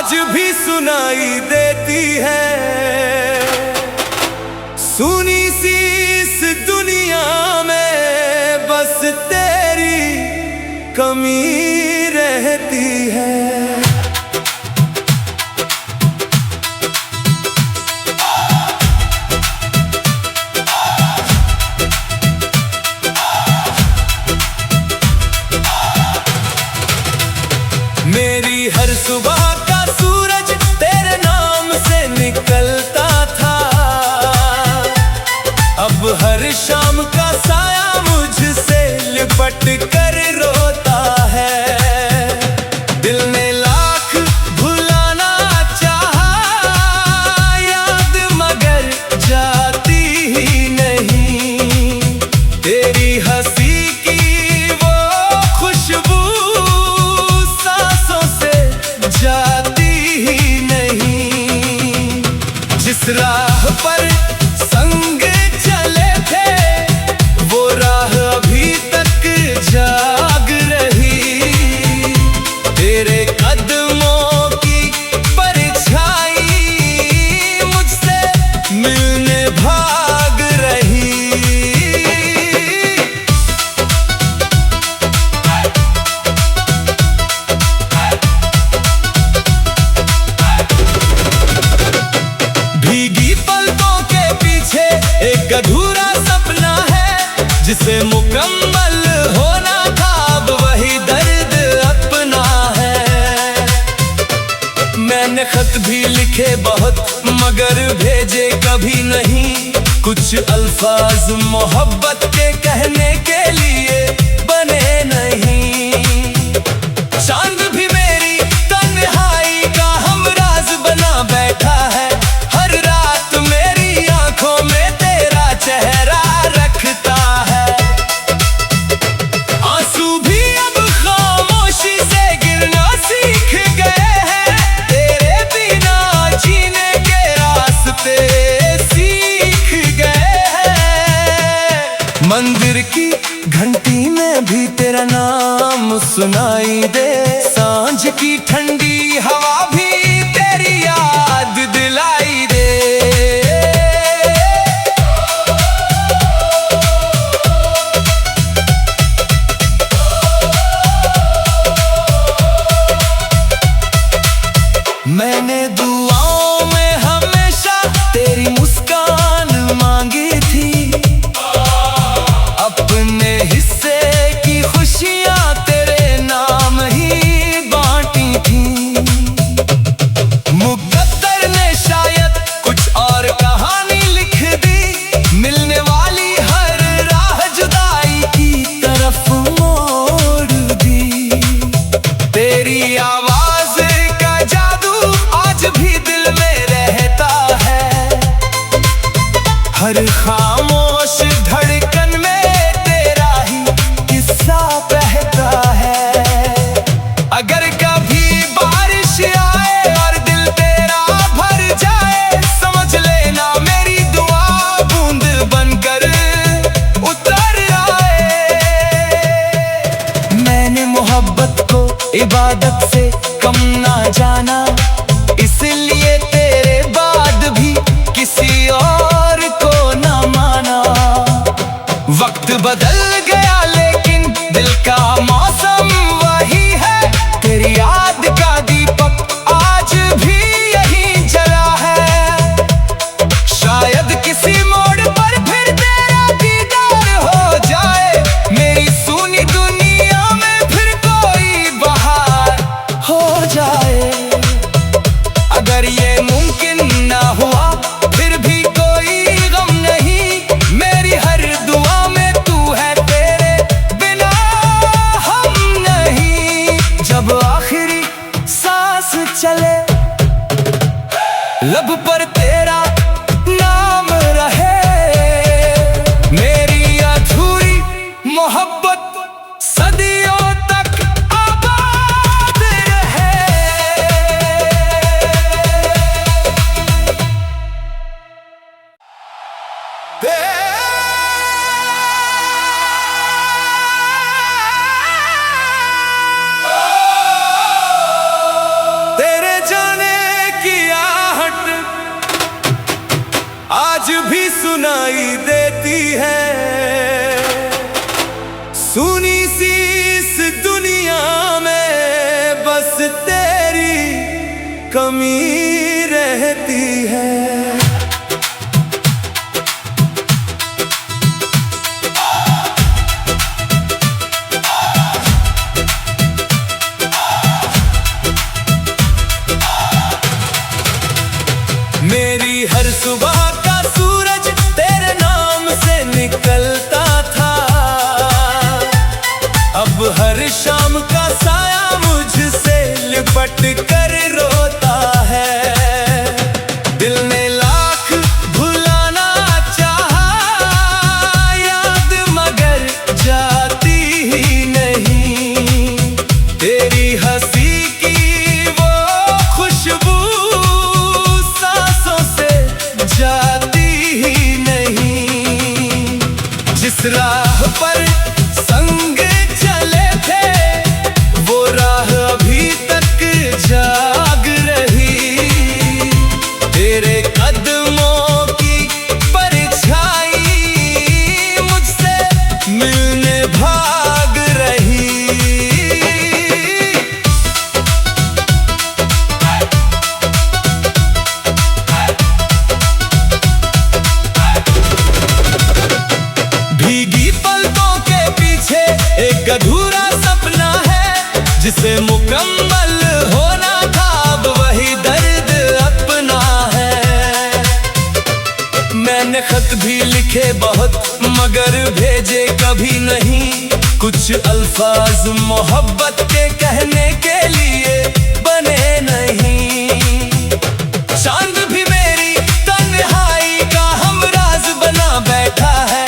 आज भी सुनाई देती है। सुनी सी इस दुनिया में बस तेरी कमी रहती है। मेरी हर सुबह का सूरज तेरे नाम से निकलता था, अब हर शाम का साया मुझसे लिपट कर रोता है। दिल ने लाख भुलाना चाहा याद मगर जाती ही नहीं। तेरी हंसी जिस राह पर संग चले थे वो राह अभी तक जाग रही। तेरे कदमों की परछाई मुझसे मिलने भाग रही। एक अधूरा सपना है जिसे मुकम्मल होना था, अब वही दर्द अपना है। मैंने खत भी लिखे बहुत मगर भेजे कभी नहीं, कुछ अल्फाज मोहब्बत के कहने के लिए बने नहीं। चांद भी मेरी तन्हाई का हमराज बना बैठा है, हर रात मेरी आंखों में चेहरा रखता है। आंसू भी अब खामोशी से गिरना सीख गए हैं, तेरे बिना जीने के रास्ते सीख गए हैं। मंदिर की घंटी में भी तेरा नाम सुनाई दे, सांझ की ठंडी हवा भी तेरी याद दिलाई दे। मैंने दुआओं में हमेशा तेरी मुस्कान मांगी थी, अपने हिस्से की खुशियां तेरे नाम ही बांटी थी। मुक़द्दर ने शायद कुछ और कहानी लिख दी, मिलने वाली हर राह जुदाई की तरफ मोड़ दी। तेरी आवाज का जादू आज भी दिल में रहता है, हर खामोश धड़कन में तेरा ही किस्सा बहता है। अगर कभी बारिश आए और दिल तेरा भर जाए, समझ लेना मेरी दुआ बूंद बनकर उतर आए। मैंने मोहब्बत को इबादत से कम ना जाना, इसलिए तेरे बाद भी किसी और को न माना। वक्त बदल गया लेकिन दिल का मौसम वही है, तेरी याद का दीपक आज भी यही जला है। शायद किसी मोड़ पर फिर तेरा दीदार हो जाए, मेरी सुनी दुनिया में फिर कोई बहार हो जाए। अगर ये मुमकिन ना हुआ फिर भी कोई गम नहीं, मेरी हर दुआ में तू है, तेरे बिना हम नहीं। जब आखिरी सांस चले लब पर तेरा नाम रहे, मेरी अधूरी मोहब्बत सदियों तक आबाद रहे। तेरे जाने सुनाई देती है। सुनी सी इस दुनिया में बस तेरी कमी रहती है। मेरी हर सुबह का सूरज तेरे नाम से निकलता था, अब हर शाम का साया मुझसे लिपट कर रोता है। दिल ने लाख भुलाना चाहा याद मगर जाती ही नहीं। तेरी हंसी की वो खुशबू जाती ही नहीं। जिस राह पर संग चले थे वो राह अभी तक जाग रही। तेरे कदमों की परछाई मुझसे मिलने भाग रही। भीगी पलकों के पीछे एक अधूरा सपना है, जिसे मुकम्मल होना था अब वही दर्द अपना है। मैंने खत भी लिखे बहुत मगर भेजे कभी नहीं, कुछ अल्फाज मोहब्बत के कहने के लिए बने नहीं। चांद भी मेरी तन्हाई का हमराज बना बैठा है,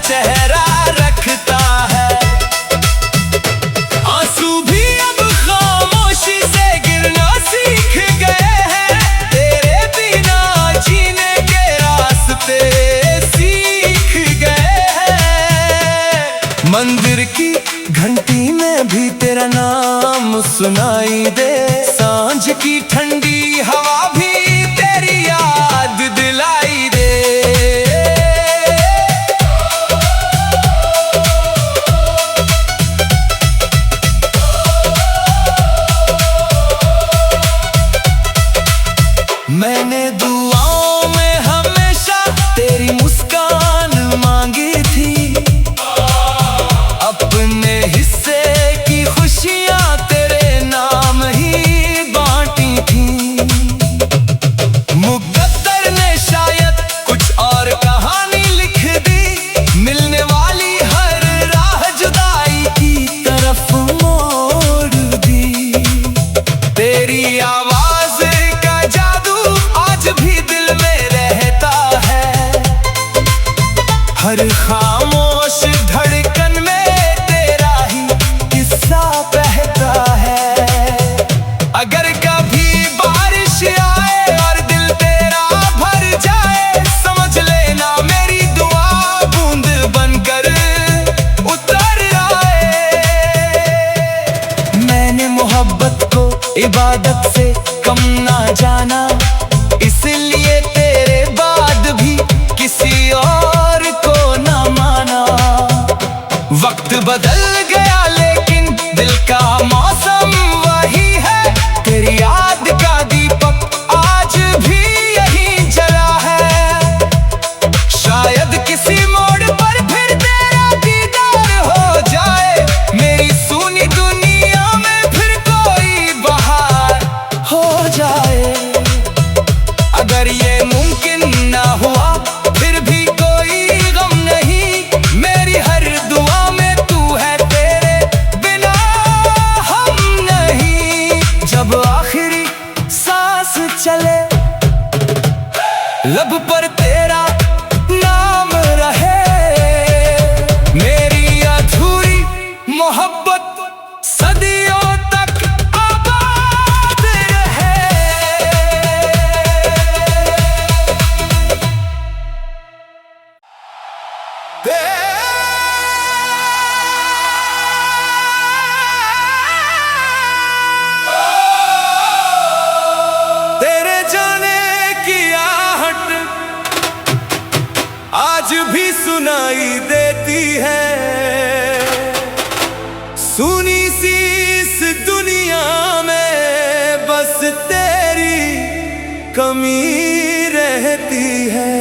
चेहरा रखता है। आंसू भी अब खामोशी से गिरना सीख गए हैं, तेरे बिना जीने के रास्ते सीख गए हैं। मंदिर की घंटी में भी तेरा नाम सुनाई दे, सांझ की ठंडी हवा भी तेरी याद दिलाई दे। मैंने दुआओं में हमेशा तेरी मुस्कान मांगी थी, अपने हिस्से की खुशियां तेरे नाम ही बांटी थी। मुक़द्दर ने शायद कुछ और कहानी लिख दी, मिलने वाली हर राह जुदाई की तरफ मोड़ दी। तेरी आवाज का जादू आज भी दिल में रहता है, हर खामोश धड़कन में तेरा ही किस्सा बहता है। अगर कभी बारिश आए और दिल तेरा भर जाए, समझ लेना मेरी दुआ बूंद बनकर उतर आए। मैंने मोहब्बत को इबादत से कम ना जाना, इसलिए तेरे बाद भी किसी और को ना माना। वक्त बदल गया लेकिन दिल का मौसम वही है, तेरी याद का दीपक आज भी यहीं जला है। शायद किसी मोड़ पर फिर तेरा दीदार हो जाए, मेरी सुनी दुनिया में फिर कोई बहार हो जाए। अगर ये मुमकिन ना हुआ फिर भी कोई गम नहीं, मेरी हर दुआ में तू है, तेरे बिना हम नहीं। जब आखिरी सांस चले लब पर तेरा नाम रहे, मेरी अधूरी मोहब्बत सदियों तक आबाद रहे। तेरे जाने की कमी रहती है।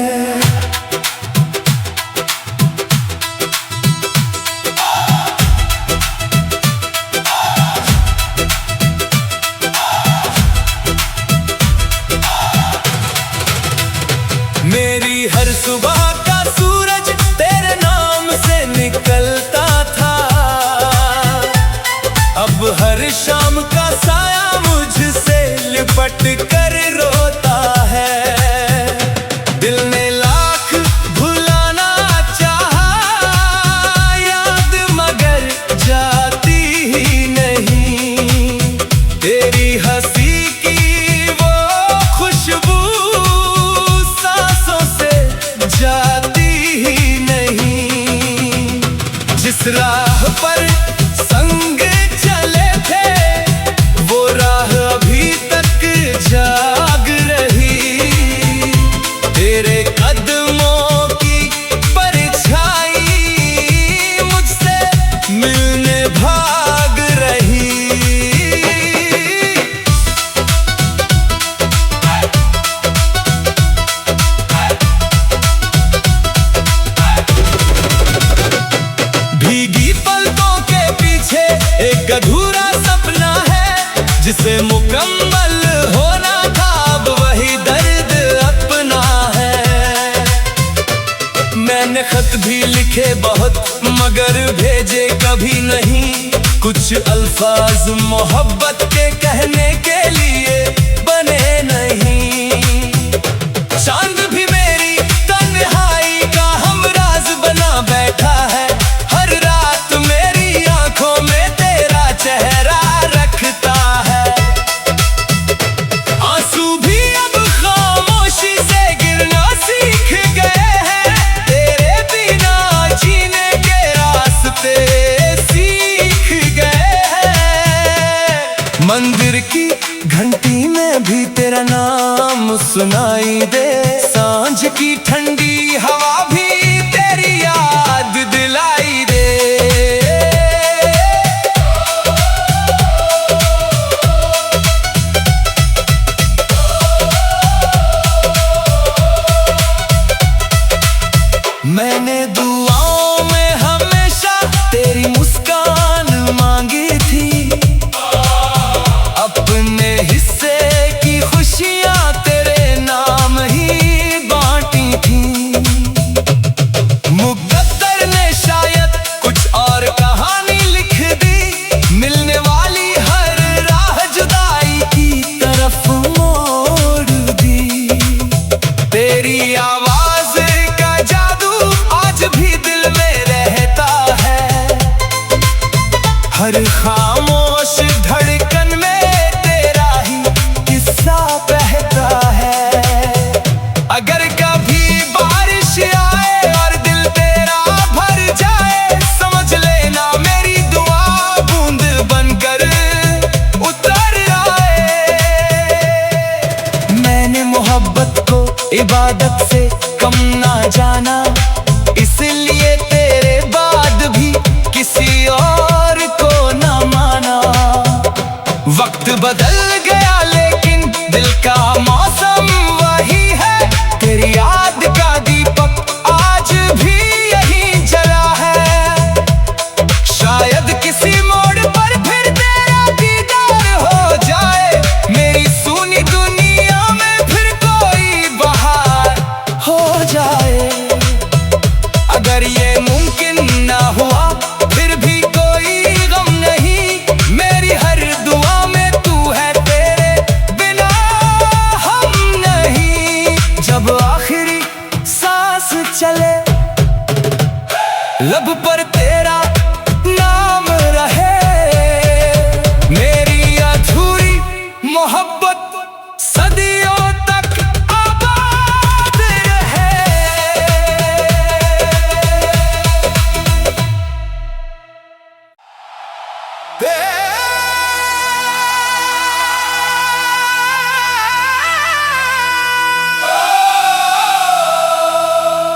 मेरी हर सुबह का सूरज तेरे नाम से निकलता था, अब हर शाम का साया मुझसे लिपट कर रोता है। दिल ने लाख भुलाना चाहा याद, मगर जाती ही नहीं। तेरी हंसी की वो खुशबू सांसों से जाती ही नहीं। जिस राह पर संग चले थे वो राह अभी तक जाग रही। तेरे कदमों की परछाई मुझसे मिलने भाग रही। भीगी पलकों के पीछे एक अधूरा सपना है, जिसे मुकम्मल होना था अब वही दर्द अपना है। मैंने खत भी लिखे बहुत मगर भेजे कभी नहीं, कुछ अल्फाज मोहब्बत के कहने के लिए बने नहीं। चांद भी मेरी तन्हाई का हमराज बना बैठा है, हर रात मेरी आंखों में तेरा चेहरा रखता है। आंसू भी अब खामोशी से गिरना सीख गए हैं, तेरे बिना जीने के रास्ते सीख गए हैं। मंदिर की घंटी में भी तेरा नाम सुनाई दे, सांझ की ठंडी हवा भी तेरी याद दिलाई दे। मैंने दुआओं में हमेशा तेरी मुस्कान मांगी थी, अपने हिस्से की खुशियां तेरे नाम ही बांटी थी। मुक़द्दर ने शायद कुछ और कहानी लिख दी, मिलने वाली हर राह जुदाई की तरफ मोड़ दी। तेरी आवाज का जादू आज भी दिल में रहता है, हर खामोश धड़कन में तेरा ही किस्सा बहता है। अगर कभी बारिश आए और दिल तेरा भर जाए, समझ लेना मेरी दुआ बूंद बनकर उतर आए। मैंने मोहब्बत को इबादत से कम ना जाना, इसलिए तेरे बाद भी किसी और को ना माना। वक्त बदल गया लेकिन दिल का मौसम वही है, तेरी याद का दीपक आज भी यहीं जला है। शायद किसी मोड़ पर फिर तेरा दीदार हो जाए, मेरी सूनी दुनिया में फिर कोई बहार हो जाए। अगर ये मुमकिन ना हुआ फिर भी कोई गम नहीं, मेरी हर दुआ में तू है, तेरे बिना हम नहीं। जब आखिरी सांस चले लब पर तेरा नाम रहे, मेरी अधूरी मोहब्बत सदियों तक आबाद रहे।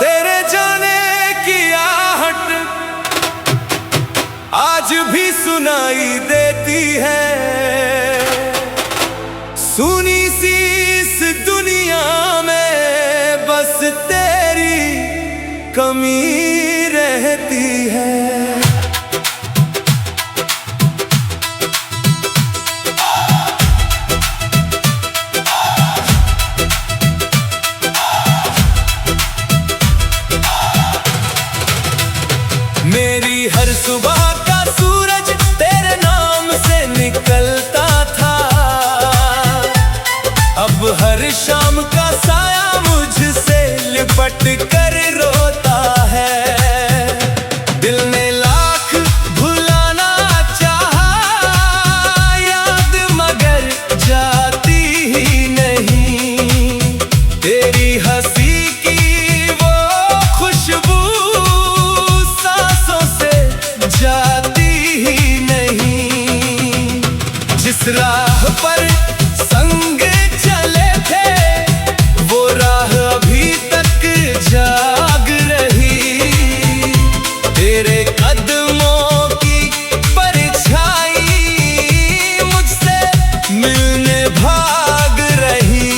तेरे जाने की आहट आज भी सुनाई देती है, सुनी सी इस दुनिया कमी रहती है। मेरी हर सुबह का सूरज तेरे नाम से निकलता था, अब हर शाम का साया मुझसे लिपट कर रोता है। दिल ने लाख भुलाना चाहा याद, मगर जाती ही नहीं। तेरी हंसी की वो खुशबू सांसों से जाती ही नहीं। जिस राह पर संग चले थे वो राह अभी तक जाग रही। तेरे कदमों की परछाई मुझसे मिलने भाग रही।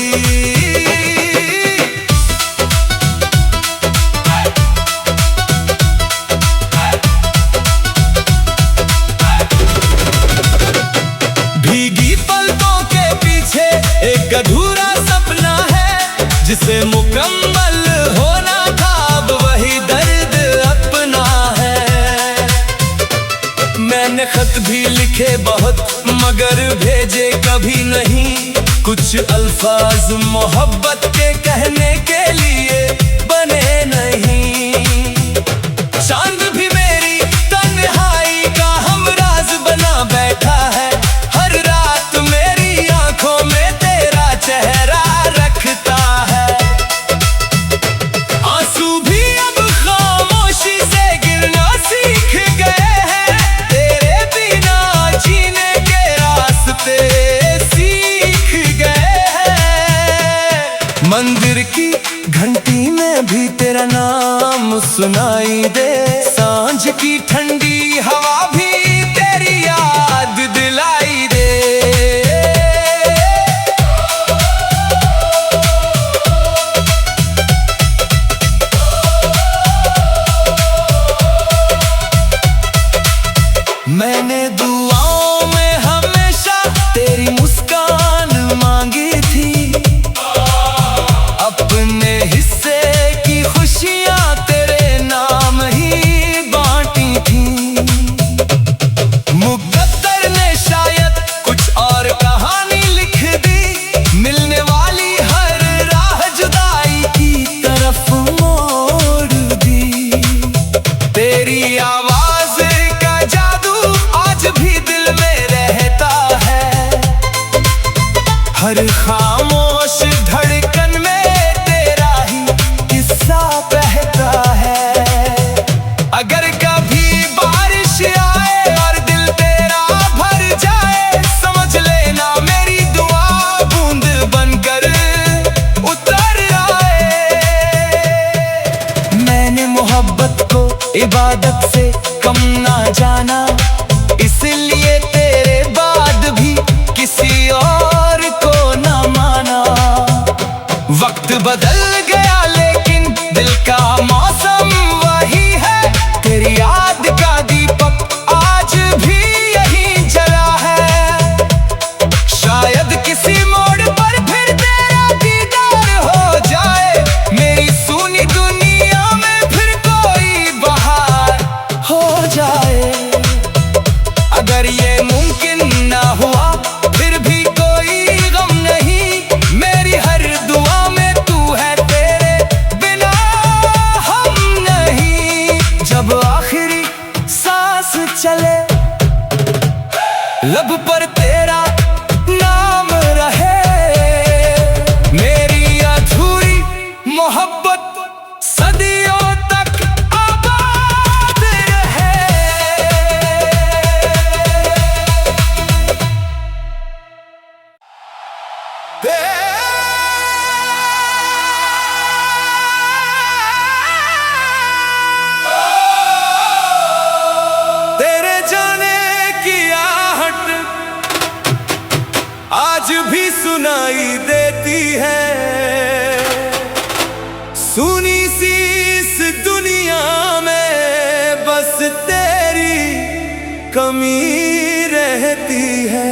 भीगी पलकों के पीछे एक अधूरा सपना है, जिसे मुकम्मल होना था अब वही दर्द अपना है। मैंने खत भी लिखे बहुत मगर भेजे कभी नहीं, कुछ अल्फाज मोहब्बत के कहने के लिए बने नहीं। चांद भी मेरी तन्हाई का हमराज बना बैठा है, हर रात मेरी आंखों में तेरा चेहरा रखता है। आंसू भी अब खामोशी से गिरना सीख गए हैं, तेरे बिना जीने के रास्ते सीख गए हैं। मंदिर की घंटी में भी तेरा नाम सुनाई दे, सांझ की ठंडी हवा भी तेरी याद दिलाई दे। मैंने दुआओं में हमेशा तेरी मुस्कान मांगी थी, अपने हिस्से की खुशियां तेरे नाम ही बांटी थी। मुक़द्दर ने शायद कुछ और कहानी लिख दी, मिलने वाली हर राह जुदाई की तरफ मोड़ दी। तेरी आवाज का जादू आज भी दिल में रहता है, हर खामोश धड़कन में तेरा ही किस्सा बहता है। अगर कभी बारिश आए और दिल तेरा भर जाए, समझ लेना मेरी दुआ बूंद बनकर उतर आए। मैंने मोहब्बत को इबादत से कम ना जाना, इसलिए तेरे बाद भी किसी और को ना माना। वक्त बदल गया लेकिन दिल का मौसम वही है, तेरी याद का दीपक आज भी यहीं जला है। शायद किसी मोड़ पर फिर तेरा दीदार हो जाए, मेरी सूनी दुनिया में फिर कोई बहार हो जाए। अगर ये मुमकिन ना हुआ फिर भी कोई गम नहीं, मेरी हर दुआ में तू है, तेरे बिना हम नहीं। जब आखिरी सांस चले लब पर तेरा नाम रहे, मेरी अधूरी मोहब्बत सदियों तक आबाद रहे। तेरे जाने की आहट आज भी सुनाई देती है, सुनी सी इस दुनिया कमी रहती है।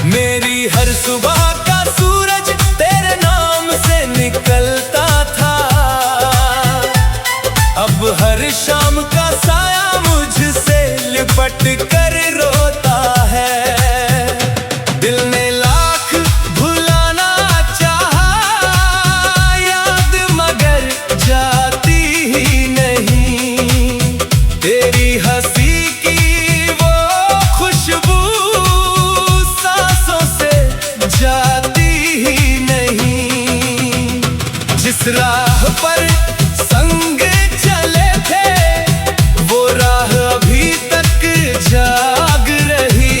मेरी हर सुबह का सूरज तेरे नाम से निकलता था, अब हर शाम का साया मुझसे लिपट कर रोता है। दिल ने लाख भुलाना चाहा याद मगर जाती ही नहीं, तेरी हंसी की वो खुशबू सांसों से जाती ही नहीं। जिस राह पर संग चले थे वो राह अभी तक जाग रही,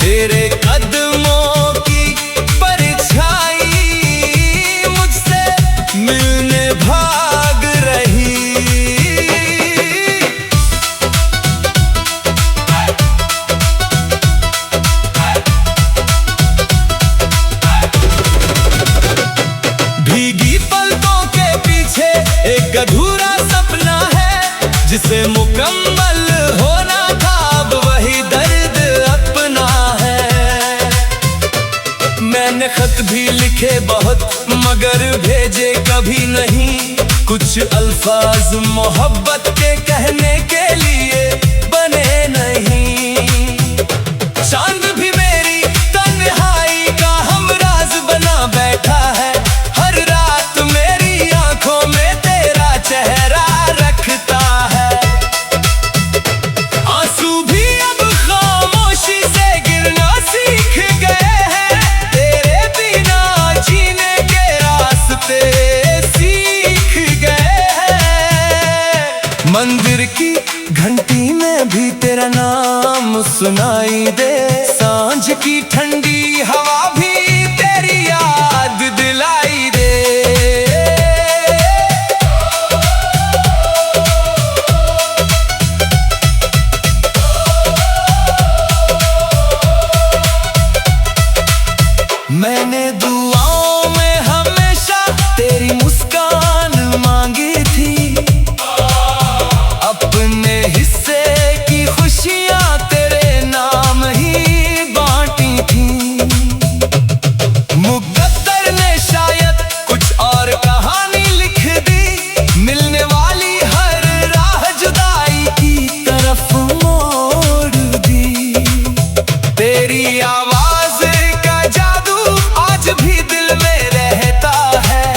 तेरे कदमों की परछाई मुझसे मिलने भाग रही। भीगी पलकों के पीछे एक अधूरा सपना है, जिसे मुकम्मल होना था अब वही दर्द अपना है। मैंने खत भी लिखे बहुत मगर भेजे कभी नहीं, कुछ अल्फाज मोहब्बत के कहने के लिए बने नहीं। चांद भी मेरी तन्हाई का हमराज बना बैठा है, हर रात मेरी आंखों में तेरा चेहरा रखता है। आंसू भी अब खामोशी से गिरना सीख गए हैं, तेरे बिना जीने के रास्ते सीख गए हैं। मंदिर की घंटी में भी तेरा नाम सुनाई दे, सांझ की ठंडी हवा भी तेरी याद दिलाई दे। मैंने दुआओं में हमेशा तेरी मुस्कान मांगी थी, अपने हिस्से की खुशियां तेरे नाम ही बांटी थी। मुक़द्दर ने शायद कुछ और कहानी लिख दी, मिलने वाली हर राह जुदाई की तरफ मोड़ दी। तेरी आवाज का जादू आज भी दिल में रहता है,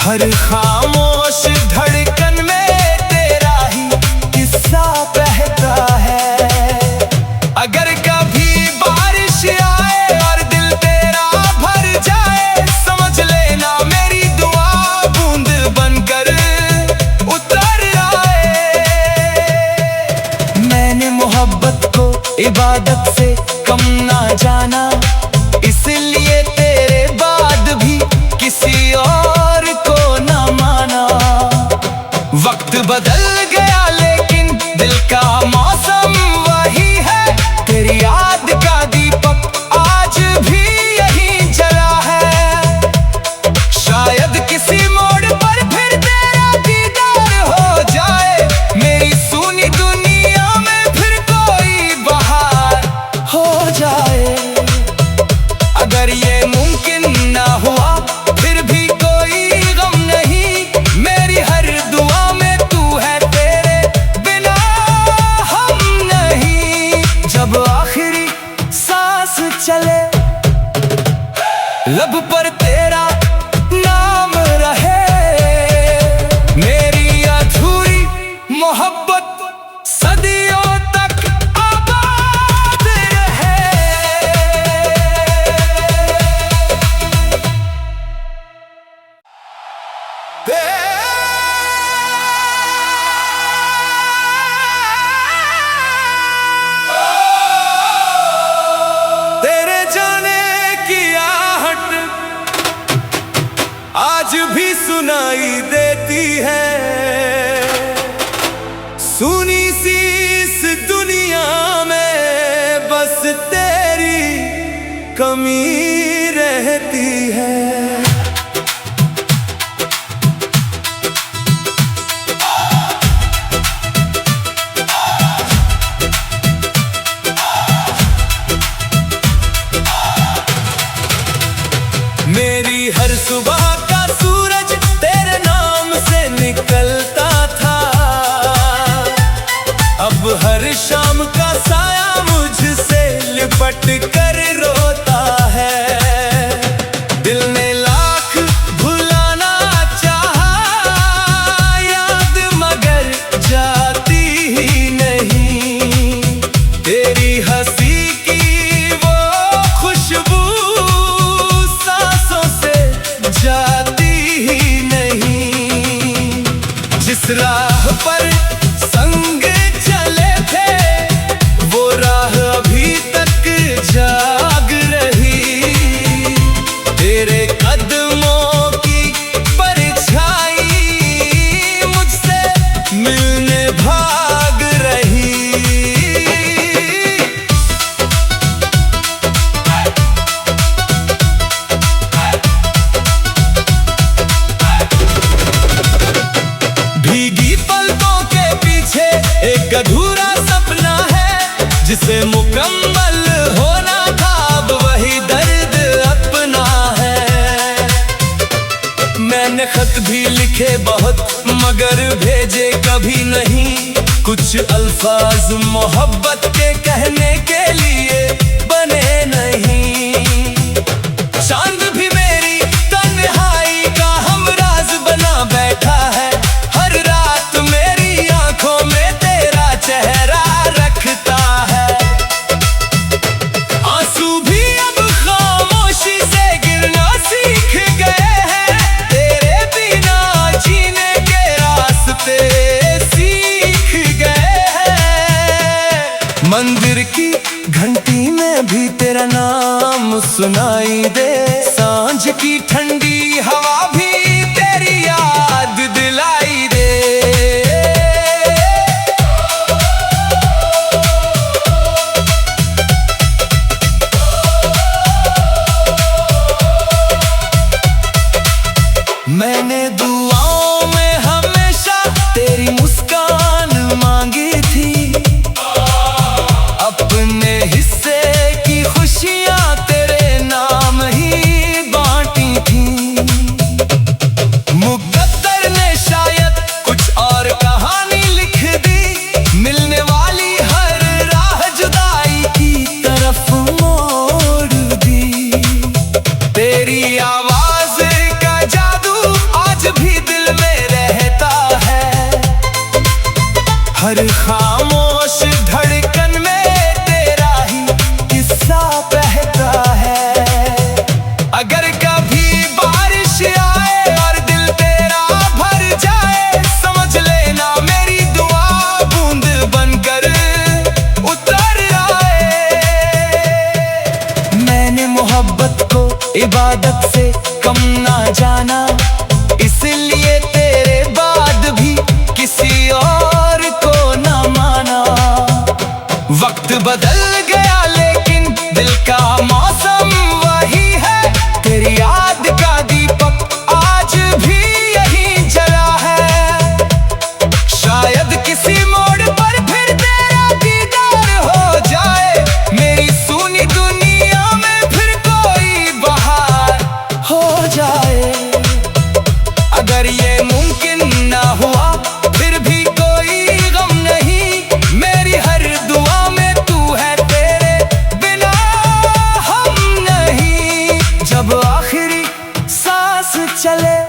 हर खामोश धड़कन में तेरा ही किस्सा बहता है। अगर कभी बारिश आए और दिल तेरा भर जाए, समझ लेना मेरी दुआ बूंद बनकर उतर आए। मैंने मोहब्बत को इबादत से कम ना जाना, इसलिए तेरे बाद भी किसी और को ना माना। वक्त बदल गया लेकिन दिल का मौसम वही है, तेरी याद का दीपक आज भी यहीं जला है। शायद किसी मोड़ पर फिर तेरा दीदार हो जाए, मेरी सुनी दुनिया में फिर कोई बहार हो जाए। अगर ये मुमकिन ना हुआ फिर भी कोई गम नहीं, मेरी हर दुआ में तू है, तेरे बिना हम नहीं। जब आखिरी सांस चले लब पर तेरा नाम रहे, मेरी अधूरी मोहब्बत सदियों तक आबाद रहे। तेरे जाने की आहट आज भी सुनाई देती है, सुनी सी इस दुनिया कमी रहती है। मेरी हर सुबह का सूरज तेरे नाम से निकलता था, अब हर शाम का साया मुझसे लिपट कर रोता है। दिल ने लाख भुलाना चाहा याद, मगर जाती ही नहीं। तेरी हंसी की वो खुशबू सांसों से जाती ही नहीं। जिस राह पर संग चले थे वो राह अभी तक जाग रही। तेरे कदमों की परछाई मुझसे मिलने भाग रही। भीगी पलकों के पीछे एक अधूरा सपना है, जिसे मुकम्मल होना था अब वही दर्द अपना है। मैंने खत भी लिखे बहुत मगर भेजे कभी नहीं, कुछ अल्फाज मोहब्बत के कहने के लिए बने नहीं। चांद भी मेरी तन्हाई का हमराज बना बैठा है, हर रात मेरी आंखों में तेरा चेहरा रखता है। आंसू भी अब खामोशी से गिरना सीख गए हैं, तेरे बिना जीने के रास्ते सीख गए हैं। मंदिर की घंटी में भी तेरा नाम सुनाई दे, सांझ की ठंडी हवा भी तेरी याद दिलाई दे। मैंने दुआओं में हमेशा तेरी मुस्कान मांगी थी, अपने हिस्से की खुशियां तेरे नाम ही बांटी थी। मुक़द्दर ने शायद कुछ और कहानी लिख दी, मिलने वाली हर राह जुदाई की तरफ मोड़ दी। तेरी आवाज का जादू आज भी दिल में रहता है, हर खामोश धड़कन में तेरा ही किस्सा बहता है। अगर कभी बारिश आए और दिल तेरा भर जाए, समझ लेना मेरी दुआ बूंद बनकर उतर आए। मैंने मोहब्बत को इबादत से कम ना जाना, इसलिए तेरे बाद भी किसी और को ना माना। वक्त बदल गया लेकिन दिल का मौसम वही है, तेरी याद का दीपक आज भी यहीं जला है। शायद किसी मोड़ पर फिर तेरा दीदार हो जाए, मेरी सूनी दुनिया में फिर कोई बहार हो जाए। अगर ये मुमकिन ना हुआ फिर भी कोई गम नहीं, मेरी हर दुआ में तू है, तेरे बिना हम नहीं। जब आखिरी सांस चले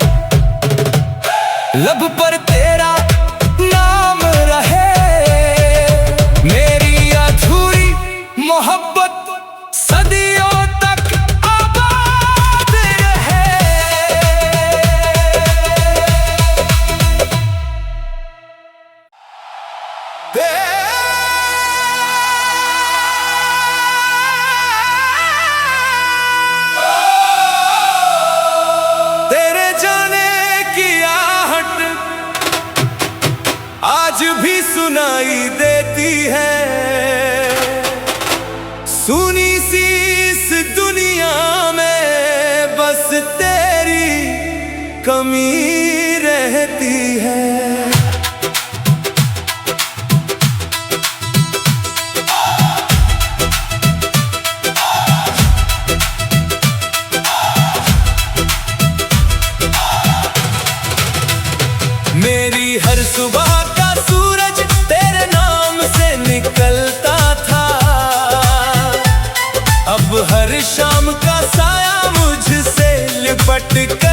लब पर तेरा नाम रहे, मेरी अधूरी मोहब्बत सदियों तक आबाद रहे। तेरे जाने की आहट कमी रहती है। मेरी हर सुबह का सूरज तेरे नाम से निकलता था, अब हर शाम का साया मुझसे लिपट कर